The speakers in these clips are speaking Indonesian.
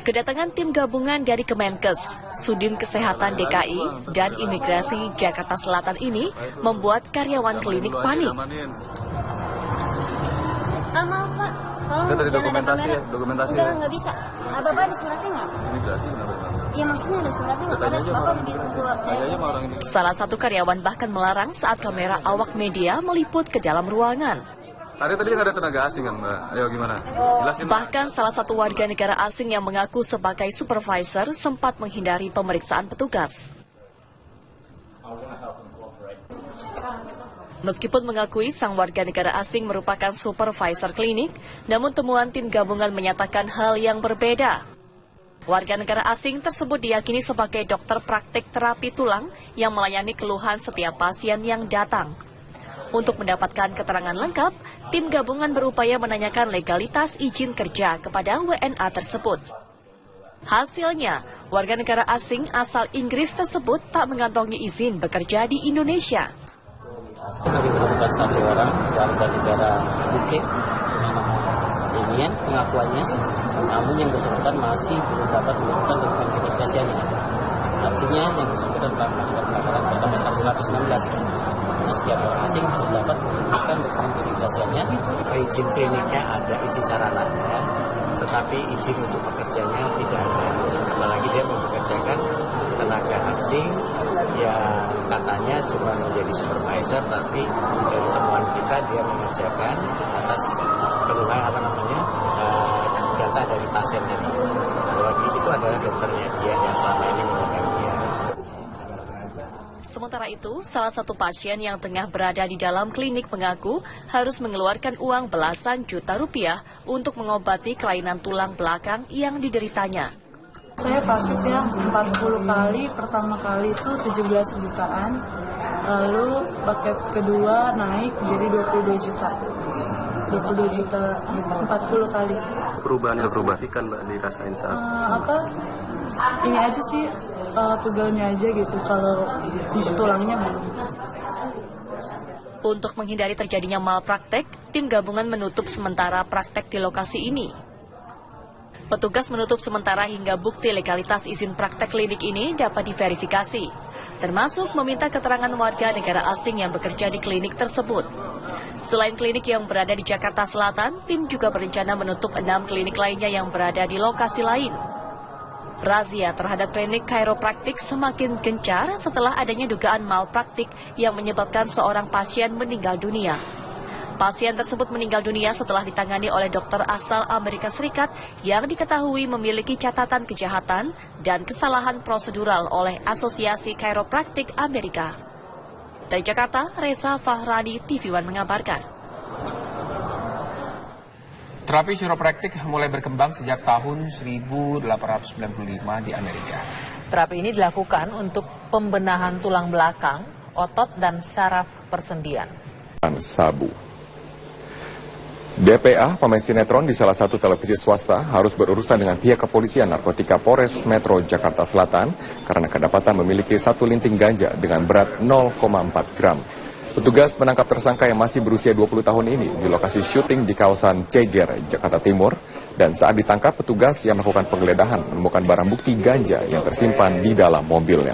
Kedatangan tim gabungan dari Kemenkes, Sudin Kesehatan DKI, dan Imigrasi Jakarta Selatan ini membuat karyawan klinik panik. Maaf Pak, tolong dari dokumentasi ya, dokumentasi. Udah nggak bisa. Bapak ada suratnya nggak? Imigrasi kenapa? Iya maksudnya ada suratnya nggak? Karena Bapak begitu Salah satu karyawan bahkan melarang saat kamera awak media meliput ke dalam ruangan. Tadi nggak ada tenaga asing kan Mbak? Ayo gimana? Jelasin. Bahkan salah satu warga negara asing yang mengaku sebagai supervisor sempat menghindari pemeriksaan petugas. Meskipun mengakui sang warga negara asing merupakan supervisor klinik, namun temuan tim gabungan menyatakan hal yang berbeda. Warga negara asing tersebut diyakini sebagai dokter praktik terapi tulang yang melayani keluhan setiap pasien yang datang. Untuk mendapatkan keterangan lengkap, tim gabungan berupaya menanyakan legalitas izin kerja kepada WNA tersebut. Hasilnya, warga negara asing asal Inggris tersebut tak mengantongi izin bekerja di Indonesia. Kami menemukan satu orang warga negara UK dengan nama Demian pengakuannya, namun yang bersangkutan masih belum dapat menentukan dokumen keimigrasiannya. Artinya yang bersangkutan telah melakukan pelanggaran pada pasal 116. Setiap orang asing harus dapat menunjukkan dokumen keimigrasiannya. Izin kliniknya ada, izin sarananya, tetapi izin untuk bekerjanya tidak ada. Apalagi dia mempekerjakan tenaga asing yang katanya cuma menjadi supervisor, tapi dari temuan kita dia mengerjakan atas keluhan data dari pasiennya. Kalau itu adalah dokternya dia yang selama ini memegang dia. Sementara itu, salah satu pasien yang tengah berada di dalam klinik mengaku harus mengeluarkan uang belasan juta rupiah untuk mengobati kelainan tulang belakang yang dideritanya. Saya sakit ya 40 kali, pertama kali itu 17 jutaan, lalu paket kedua naik jadi 22 juta. 22 juta 40 kali. Perubahan kan Mbak dirasain saat? Ini aja sih, pegelnya aja gitu, kalau untuk tulangnya belum. Untuk menghindari terjadinya malpraktek, tim gabungan menutup sementara praktek di lokasi ini. Petugas menutup sementara hingga bukti legalitas izin praktek klinik ini dapat diverifikasi, termasuk meminta keterangan warga negara asing yang bekerja di klinik tersebut. Selain klinik yang berada di Jakarta Selatan, tim juga berencana menutup 6 klinik lainnya yang berada di lokasi lain. Razia terhadap klinik chiropractic semakin gencar setelah adanya dugaan malpraktik yang menyebabkan seorang pasien meninggal dunia. Pasien tersebut meninggal dunia setelah ditangani oleh dokter asal Amerika Serikat yang diketahui memiliki catatan kejahatan dan kesalahan prosedural oleh Asosiasi Chiropractic Amerika. Dari Jakarta, Reza Fahrani, TV One mengabarkan. Terapi chiropractic mulai berkembang sejak tahun 1895 di Amerika. Terapi ini dilakukan untuk pembenahan tulang belakang, otot, dan saraf persendian. Sabu. DPA, pemain sinetron di salah satu televisi swasta, harus berurusan dengan pihak kepolisian narkotika Polres Metro Jakarta Selatan karena kedapatan memiliki satu linting ganja dengan berat 0,4 gram. Petugas menangkap tersangka yang masih berusia 20 tahun ini di lokasi syuting di kawasan Ceger, Jakarta Timur, dan saat ditangkap petugas yang melakukan penggeledahan menemukan barang bukti ganja yang tersimpan di dalam mobilnya.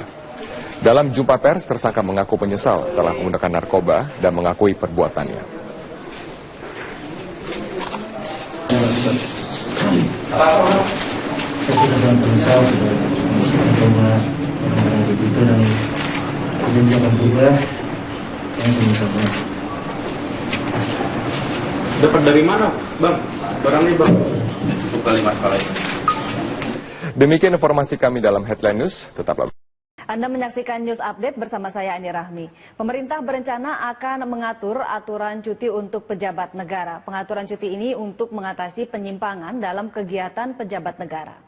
Dalam jumpa pers, tersangka mengaku menyesal telah menggunakan narkoba dan mengakui perbuatannya. Saya sudah sangat menyesal sudah mencoba orang-orang begitu dan janji akan berubah. Saya menyesal banget. Dapat dari mana, Bang? Barang ini, Bang? Cukup kali masalah itu. Demikian informasi kami dalam Headline News. Tetaplah. Anda menyaksikan News Update bersama saya Ani Rahmi. Pemerintah berencana akan mengatur aturan cuti untuk pejabat negara. Pengaturan cuti ini untuk mengatasi penyimpangan dalam kegiatan pejabat negara.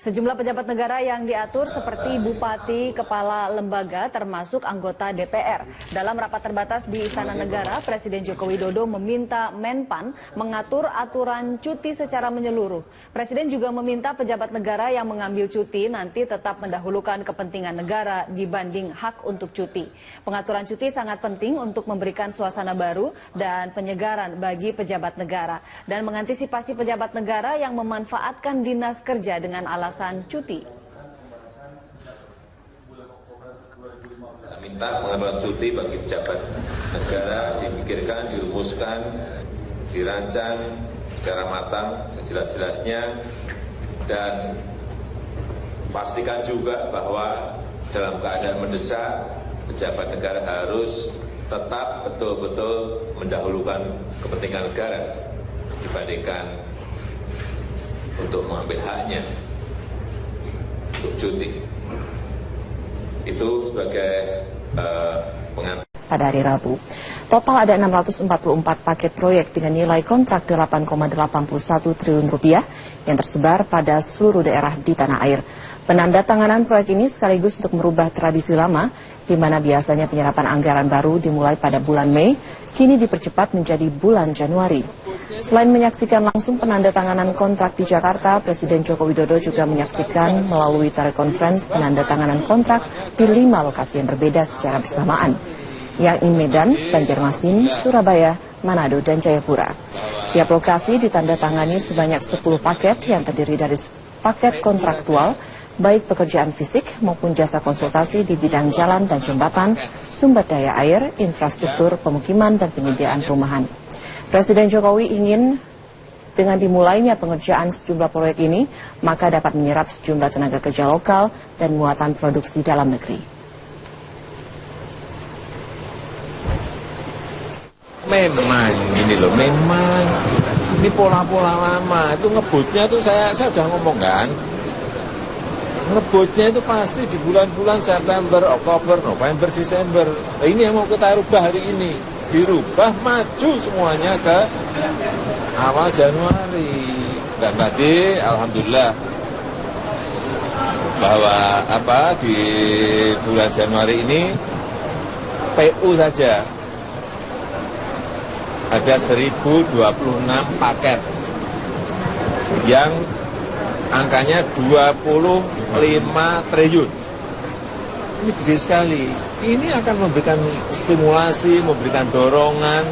Sejumlah pejabat negara yang diatur seperti bupati, kepala lembaga, termasuk anggota DPR. Dalam rapat terbatas di Istana Negara, Presiden Joko Widodo meminta Menpan mengatur aturan cuti secara menyeluruh. Presiden juga meminta pejabat negara yang mengambil cuti nanti tetap mendahulukan kepentingan negara dibanding hak untuk cuti. Pengaturan cuti sangat penting untuk memberikan suasana baru dan penyegaran bagi pejabat negara dan mengantisipasi pejabat negara yang memanfaatkan dinas kerja dengan alasan cuti. Minta pengaturan cuti bagi pejabat negara dipikirkan, dirumuskan, dirancang secara matang, sejelas-jelasnya, dan pastikan juga bahwa dalam keadaan mendesak, pejabat negara harus tetap betul-betul mendahulukan kepentingan negara dibandingkan untuk mengambil haknya untuk cuti. Itu sebagai pengantar. Pada hari Rabu, total ada 644 paket proyek dengan nilai kontrak 8,81 triliun rupiah yang tersebar pada seluruh daerah di tanah air. Penandatanganan proyek ini sekaligus untuk merubah tradisi lama, di mana biasanya penyerapan anggaran baru dimulai pada bulan Mei, kini dipercepat menjadi bulan Januari. Selain menyaksikan langsung penandatanganan kontrak di Jakarta, Presiden Joko Widodo juga menyaksikan melalui telekonferensi penandatanganan kontrak di 5 lokasi yang berbeda secara bersamaan, yakni Medan, Banjarmasin, Surabaya, Manado, dan Jayapura. Tiap lokasi ditandatangani sebanyak 10 paket yang terdiri dari paket kontraktual, baik pekerjaan fisik maupun jasa konsultasi di bidang jalan dan jembatan, sumber daya air, infrastruktur, pemukiman, dan penyediaan perumahan. Presiden Jokowi ingin dengan dimulainya pengerjaan sejumlah proyek ini, maka dapat menyerap sejumlah tenaga kerja lokal dan muatan produksi dalam negeri. Memang ini loh, memang ini pola-pola lama. Itu ngebutnya tuh saya udah ngomong kan. Ngebutnya itu pasti di bulan-bulan September, Oktober, November, Desember. Nah, ini yang mau kita rubah hari ini. Dirubah maju semuanya ke awal Januari. Dan tadi alhamdulillah bahwa di bulan Januari ini PU saja ada 1026 paket yang angkanya 25 triliun. Ini gede sekali. Ini akan memberikan stimulasi, memberikan dorongan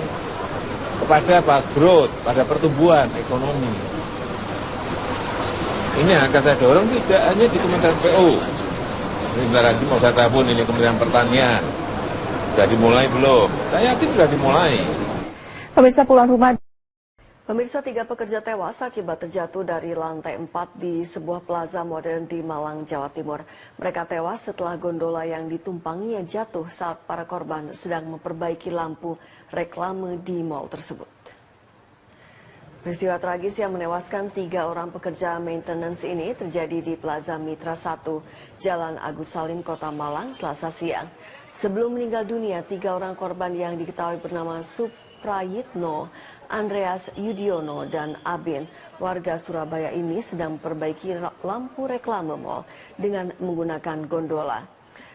kepada growth, pada pertumbuhan ekonomi. Ini yang akan saya dorong tidak hanya di Kementerian PU. Sebentar lagi mau saya telepon ini Kementerian Pertanian. Sudah dimulai belum? Saya yakin sudah dimulai. Pemirsa, puluhan rumah. Pemirsa, 3 pekerja tewas akibat terjatuh dari lantai 4 di sebuah plaza modern di Malang, Jawa Timur. Mereka tewas setelah gondola yang ditumpanginya jatuh saat para korban sedang memperbaiki lampu reklame di mal tersebut. Peristiwa tragis yang menewaskan 3 orang pekerja maintenance ini terjadi di Plaza Mitra 1, Jalan Agus Salim, Kota Malang, Selasa siang. Sebelum meninggal dunia, 3 orang korban yang diketahui bernama Suprayitno, Andreas Yudiono, dan Abin, warga Surabaya ini sedang memperbaiki lampu reklame mal dengan menggunakan gondola.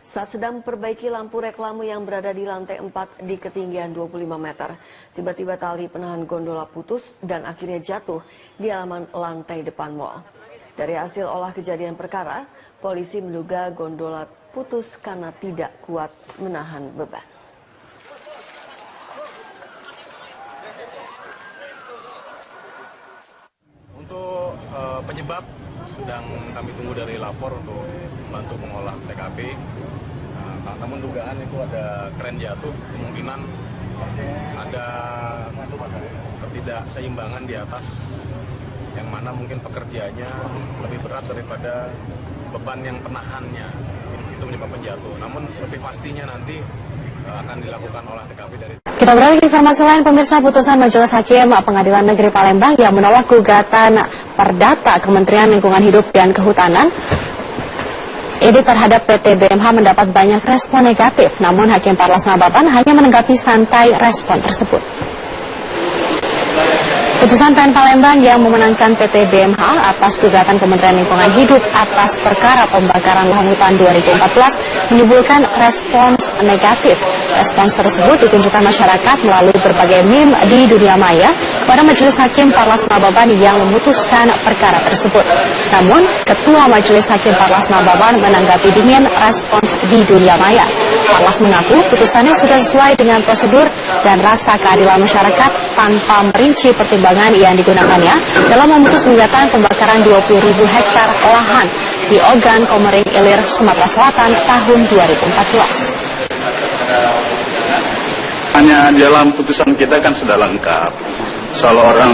Saat sedang memperbaiki lampu reklame yang berada di lantai 4 di ketinggian 25 meter, tiba-tiba tali penahan gondola putus dan akhirnya jatuh di halaman lantai depan mal. Dari hasil olah kejadian perkara, polisi menduga gondola putus karena tidak kuat menahan beban. Untuk penyebab sedang kami tunggu dari lapor untuk membantu mengolah TKP. Namun dugaan itu ada kren jatuh, kemungkinan ada ketidakseimbangan di atas, yang mana mungkin pekerjaannya lebih berat daripada beban yang penahannya. Itu menyebabkan jatuh. Namun lebih pastinya nanti akan dilakukan olah TKP dari. Kita beralih ke informasi lain, pemirsa. Putusan Majelis Hakim Pengadilan Negeri Palembang yang menolak gugatan perdata Kementerian Lingkungan Hidup dan Kehutanan ini terhadap PT BMH mendapat banyak respon negatif. Namun Hakim Parlas Nababan hanya menanggapi santai respon tersebut. Putusan PN Palembang yang memenangkan PT BMH atas gugatan Kementerian Lingkungan Hidup atas perkara pembakaran lahan hutan 2014 menimbulkan respons negatif. Respons tersebut ditunjukkan masyarakat melalui berbagai meme di dunia maya kepada Majelis Hakim Parlas Nababan yang memutuskan perkara tersebut. Namun, Ketua Majelis Hakim Parlas Nababan menanggapi dingin respons di dunia maya. Parlas mengaku putusannya sudah sesuai dengan prosedur dan rasa keadilan masyarakat tanpa merinci pertimbangan yang digunakannya dalam memutus gugatan pembakaran 20.000 hektar lahan di Ogan Komering Ilir, Sumatera Selatan tahun 2014. Hanya dalam putusan kita kan sudah lengkap. Soal orang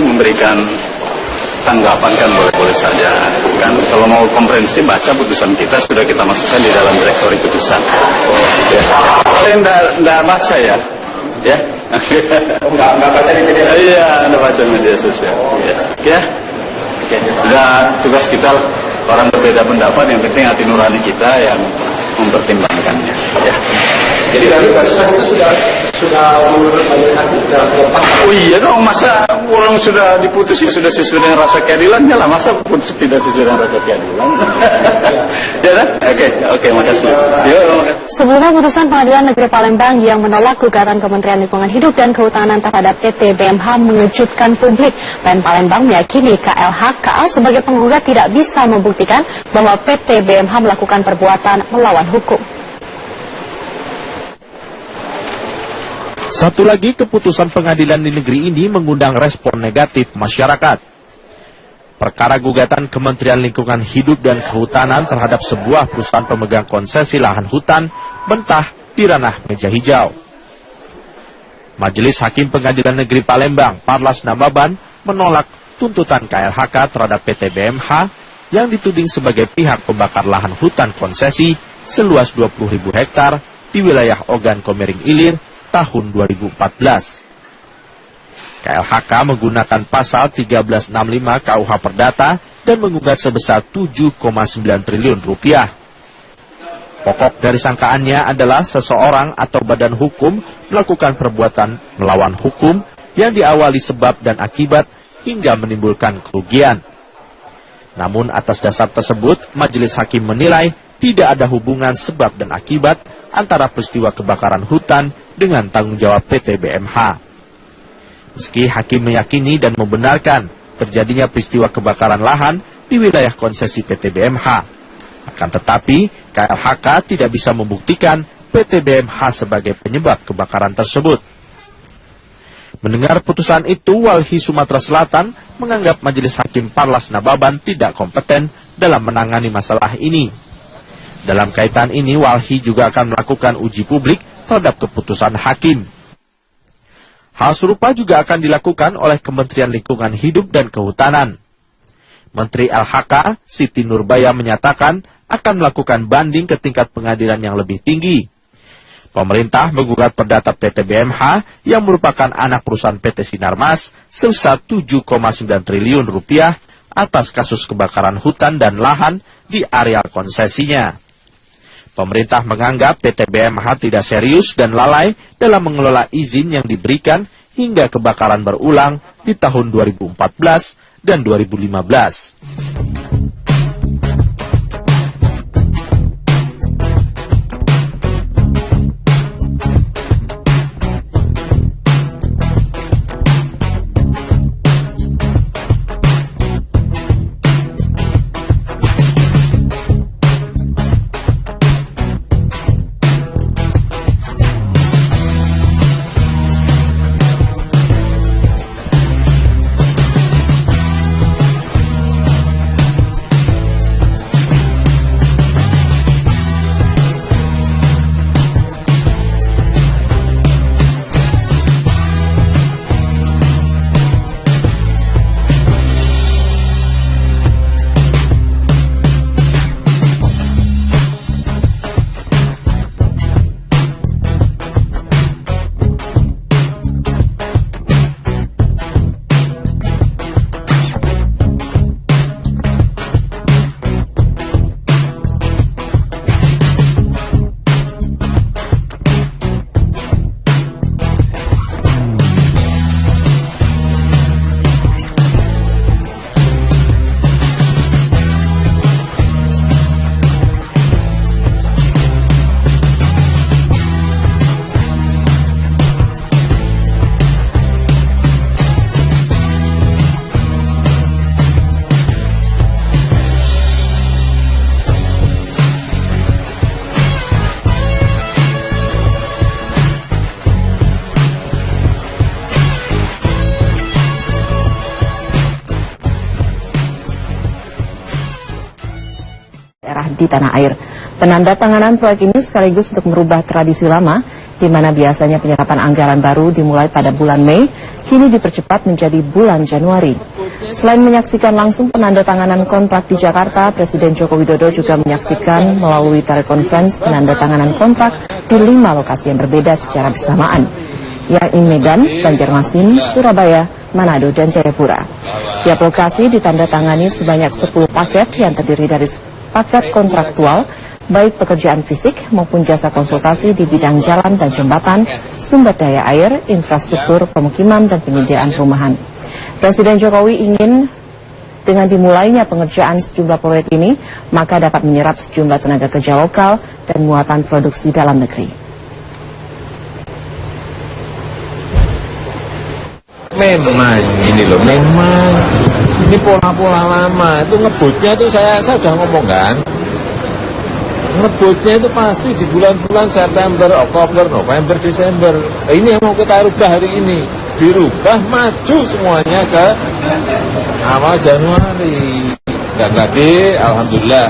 memberikan tanggapan kan boleh-boleh saja. Kan kalau mau komprehensif baca putusan kita sudah kita masukkan di dalam direktori putusan. Ya. Saya enggak baca ya. Ya. Enggak baca di media. Iya, enggak baca media sosial. Ya. Ya. Oke. Tugas kita orang berbeda pendapat, yang penting hati nurani kita yang mempertimbangkannya. Ya. Jadi dari barusan itu sudah menurut majelis hakim sudah lepas. Oh iya dong, masa orang sudah diputus ya sudah sesuai dengan rasa keadilannya lah, masa putus tidak sesuai dengan rasa keadilan. Ya kan? Oke, makasih. Sebelumnya putusan Pengadilan Negeri Palembang yang menolak gugatan Kementerian Lingkungan Hidup dan Kehutanan terhadap PT BMH mengejutkan publik. PN Palembang meyakini KLHK sebagai penggugat tidak bisa membuktikan bahwa PT BMH melakukan perbuatan melawan hukum. Satu lagi keputusan pengadilan di negeri ini mengundang respon negatif masyarakat. Perkara gugatan Kementerian Lingkungan Hidup dan Kehutanan terhadap sebuah perusahaan pemegang konsesi lahan hutan mentah di ranah meja hijau. Majelis Hakim Pengadilan Negeri Palembang, Parlas Nababan, menolak tuntutan KLHK terhadap PT BMH yang dituding sebagai pihak pembakar lahan hutan konsesi seluas 20.000 hektar di wilayah Ogan Komering Ilir tahun 2014. KLHK menggunakan pasal 1365 KUH Perdata dan menggugat sebesar 7,9 triliun rupiah. Pokok dari sangkaannya adalah seseorang atau badan hukum melakukan perbuatan melawan hukum yang diawali sebab dan akibat hingga menimbulkan kerugian. Namun atas dasar tersebut, Majelis Hakim menilai tidak ada hubungan sebab dan akibat antara peristiwa kebakaran hutan dengan tanggung jawab PT BMH. Meski Hakim meyakini dan membenarkan terjadinya peristiwa kebakaran lahan di wilayah konsesi PT BMH, akan tetapi KLHK tidak bisa membuktikan PT BMH sebagai penyebab kebakaran tersebut. Mendengar putusan itu, Walhi Sumatera Selatan menganggap Majelis Hakim Parlas Nababan tidak kompeten dalam menangani masalah ini. Dalam kaitan ini, Walhi juga akan melakukan uji publik terhadap keputusan hakim. Hal serupa juga akan dilakukan oleh Kementerian Lingkungan Hidup dan Kehutanan. Menteri LHK, Siti Nurbaya, menyatakan akan melakukan banding ke tingkat pengadilan yang lebih tinggi. Pemerintah menggugat perdata PT BMH yang merupakan anak perusahaan PT Sinarmas sebesar 7,9 triliun rupiah atas kasus kebakaran hutan dan lahan di areal konsesinya. Pemerintah menganggap PT BMH tidak serius dan lalai dalam mengelola izin yang diberikan hingga kebakaran berulang di tahun 2014 dan 2015. di tanah air. Penandatanganan proyek ini sekaligus untuk merubah tradisi lama, di mana biasanya penyerapan anggaran baru dimulai pada bulan Mei, kini dipercepat menjadi bulan Januari. Selain menyaksikan langsung penandatanganan kontrak di Jakarta, Presiden Joko Widodo juga menyaksikan melalui telekonferensi penandatanganan kontrak di 5 lokasi yang berbeda secara bersamaan, yakni Medan, Banjarmasin, Surabaya, Manado, dan Jayapura. Tiap lokasi ditandatangani sebanyak 10 paket yang terdiri dari paket kontraktual, baik pekerjaan fisik maupun jasa konsultasi di bidang jalan dan jembatan, sumber daya air, infrastruktur, pemukiman, dan penyediaan perumahan. Presiden Jokowi ingin dengan dimulainya pengerjaan sejumlah proyek ini, maka dapat menyerap sejumlah tenaga kerja lokal dan muatan produksi dalam negeri. Memang ini loh, memang ini pola-pola lama. Itu ngebutnya itu saya sudah ngomong kan. Ngebutnya itu pasti di bulan-bulan September, Oktober, November, Desember. Ini yang mau kita rubah hari ini. Dirubah maju semuanya ke awal Januari. Dan tadi alhamdulillah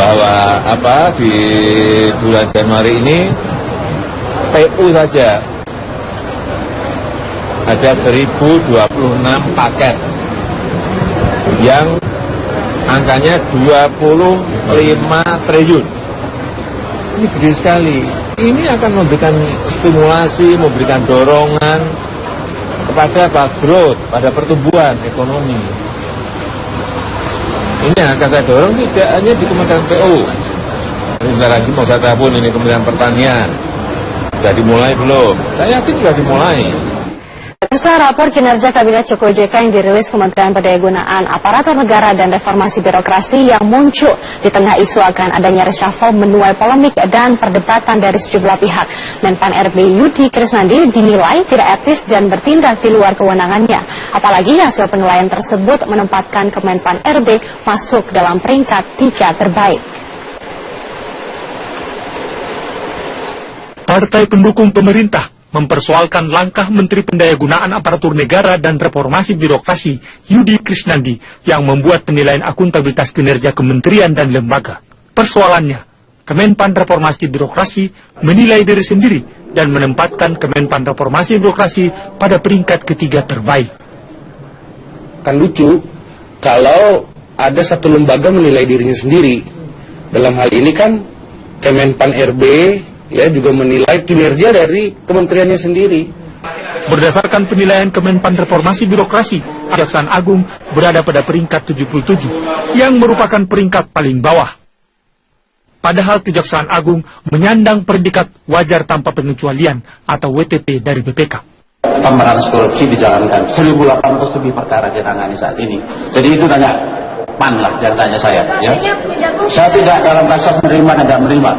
bahwa di bulan Januari ini PU saja ada 1026 paket yang angkanya 25 triliun. Ini gede sekali. Ini akan memberikan stimulasi, memberikan dorongan kepada growth, pada pertumbuhan ekonomi. Ini yang akan saya dorong tidak hanya di Kementerian PU. Sebentar lagi mau saya telepon ini Kementerian Pertanian. Sudah dimulai belum? Saya yakin sudah dimulai. Pemirsa, rapor kinerja Kabinet Jokowi JK yang dirilis Kementerian Pendayagunaan Aparatur Negara dan Reformasi Birokrasi yang muncul di tengah isu akan adanya reshuffle menuai polemik dan perdebatan dari sejumlah pihak. Menpan RB Yudi Krisnandi dinilai tidak etis dan bertindak di luar kewenangannya. Apalagi hasil penilaian tersebut menempatkan Kemenpan RB masuk dalam peringkat 3 terbaik. Partai pendukung pemerintah mempersoalkan langkah Menteri Pendayagunaan Aparatur Negara dan Reformasi Birokrasi Yudi Krisnandi yang membuat penilaian akuntabilitas kinerja kementerian dan lembaga. Persoalannya, Kemenpan Reformasi Birokrasi menilai diri sendiri dan menempatkan Kemenpan Reformasi Birokrasi pada peringkat ketiga terbaik. Kan lucu kalau ada satu lembaga menilai dirinya sendiri. Dalam hal ini kan Kemenpan RB ya juga menilai kinerja dari kementeriannya sendiri. Berdasarkan penilaian Kemenpan Reformasi Birokrasi, Kejaksaan Agung berada pada peringkat 77, yang merupakan peringkat paling bawah. Padahal Kejaksaan Agung menyandang predikat wajar tanpa pengecualian atau WTP dari BPK. Pemberantasan korupsi dijalankan, 1.800 lebih perkara ditangani saat ini. Jadi itu tanya PAN lah, jangan tanya saya. Ya. Saya tidak dalam kasus menerima dan tidak menerima.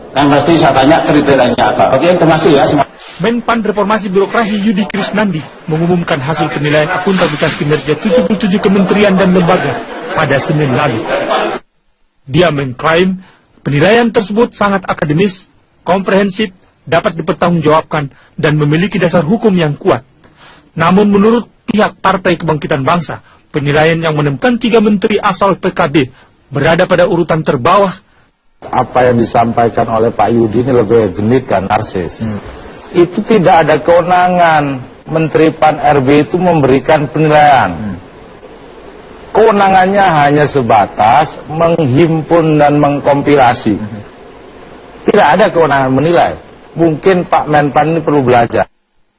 Yang pasti saya tanya kriterianya apa. Oke, terima kasih ya semua. Menpan Reformasi Birokrasi Yudi Krisnandi mengumumkan hasil penilaian akuntabilitas kinerja 77 kementerian dan lembaga pada Senin lalu. Dia mengklaim penilaian tersebut sangat akademis, komprehensif, dapat dipertanggungjawabkan, dan memiliki dasar hukum yang kuat. Namun menurut pihak Partai Kebangkitan Bangsa, penilaian yang menemukan 3 menteri asal PKB berada pada urutan terbawah. Apa yang disampaikan oleh Pak Yudi ini lebih genit dan narsis. Itu tidak ada kewenangan Menteri Pan RB itu memberikan penilaian. Kewenangannya hanya sebatas menghimpun dan mengkompilasi. Tidak ada kewenangan menilai. Mungkin Pak Menpan ini perlu belajar.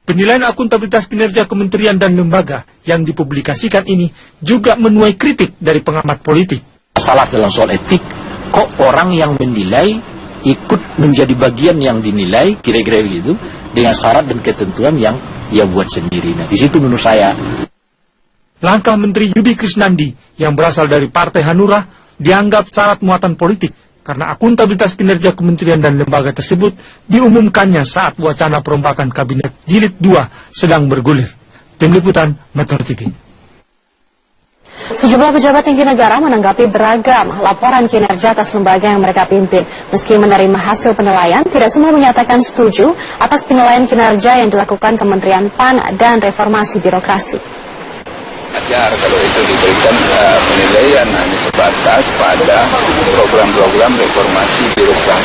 Penilaian akuntabilitas kinerja kementerian dan lembaga yang dipublikasikan ini juga menuai kritik dari pengamat politik. Salah dalam soal etik. Kok orang yang menilai ikut menjadi bagian yang dinilai, kira-kira begitu, dengan syarat dan ketentuan yang ia buat sendiri. Nah, di situ menurut saya. Langkah Menteri Yudi Krisnandi yang berasal dari Partai Hanura dianggap syarat muatan politik karena akuntabilitas kinerja kementerian dan lembaga tersebut diumumkannya saat wacana perombakan Kabinet Jilid 2 sedang bergulir. Tim Liputan Metro TV. Sejumlah pejabat tinggi negara menanggapi beragam laporan kinerja atas lembaga yang mereka pimpin. Meski menerima hasil penilaian, tidak semua menyatakan setuju atas penilaian kinerja yang dilakukan Kementerian PAN dan Reformasi Birokrasi. Agar kalau itu diberikan penilaian hanya sebatas pada program-program reformasi birokrasi.